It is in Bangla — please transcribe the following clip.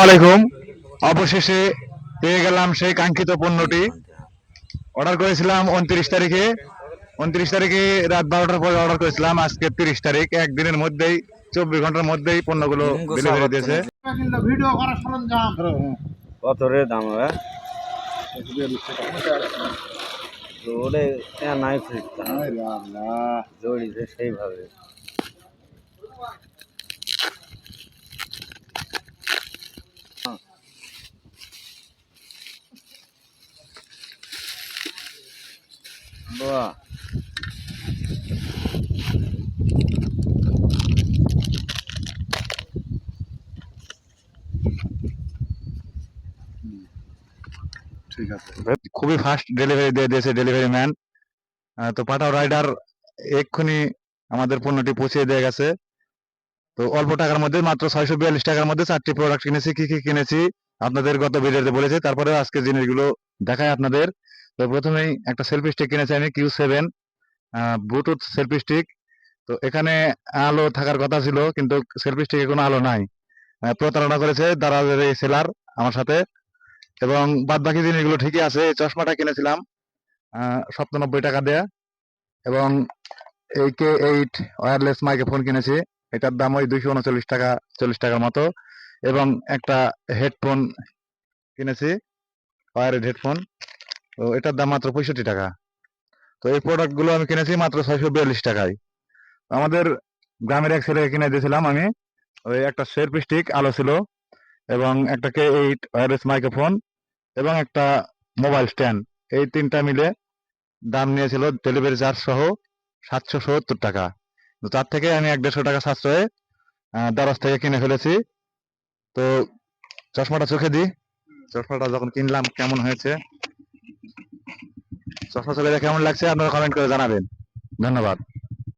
আলাইকুম। অবশেষে পেয়ে গেলাম সেই কাঙ্ক্ষিত পণ্যটি। অর্ডার করেছিলাম 29 তারিখে। 29 তারিখে রাত 12টার পরে অর্ডার করেছিলাম। আজকে 30 তারিখ, একদিনের মধ্যেই 24 ঘন্টার মধ্যেই পণ্যগুলো ডেলিভারি দিয়েছে। ভিডিও করার সরঞ্জাম কত রে দাম হবে? ওরে নাই ফিরতাম জড়িছে সেইভাবে। বাহ, ঠিক আছে, খুবই ফাস্ট ডেলিভারি দিয়ে দিয়েছে ডেলিভারি ম্যান। তো পাঠাও রাইডার এক্ষুনি আমাদের পণ্যটি পৌঁছে দিয়ে গেছে। তো অল্প টাকার মধ্যে, মাত্র 642 টাকার মধ্যে 4টি প্রোডাক্ট কিনেছি। কি কি কিনেছি আপনাদের গত ভিডিওতে বলেছি, তারপরে আজকে জিনিসগুলো দেখাই আপনাদের। তো প্রথমেই একটা সেলফি স্টিক কিনেছি আমি, Q7 ব্লুটুথ সেলফি স্টিক। তো এখানে আলো থাকার কথা ছিল, কিন্তু সেলফি স্টিকে কোনো আলো নাই। প্রতারণা করেছে দারাজের এই সেলার আমার সাথে, এবং বাদ বাকি জিনিসগুলো ঠিকই আছে। এই চশমাটা কিনেছিলাম 97 টাকা দেয়া, এবং এই K8 ওয়্যারলেস মাইক্রোফোন কিনেছি। এটার দাম ওই 239 টাকা, 40 টাকার মতো। এবং একটা হেডফোন কিনেছি, ওয়্যারেড হেডফোন। তো এটার দাম মাত্র 65 টাকা। তো এই প্রোডাক্ট গুলো আমি কিনেছি মাত্র 642 টাকায়। আমাদের গ্রামের এক ছেলেকে কিনে দিয়েছিলাম আমি। ওই একটা সেলফি স্টিক, আলো ছিল, এবং একটা K8 ওয়্যারলেস মাইক্রোফোন, এবং একটা মোবাইল স্ট্যান্ড। এই তিনটা মিলে দাম নিয়েছিল ডেলিভারি চার্জ সহ 770 টাকা। তো তার থেকে আমি 150 টাকা সাশ্রয়ে দারাজ থেকে কিনে ফেলেছি। তো চশমাটা চোখে দিই। চশমাটা যখন কিনলাম কেমন হয়েছে, চশমা চোখে দিয়ে কেমন লাগছে আপনারা কমেন্ট করে জানাবেন। ধন্যবাদ।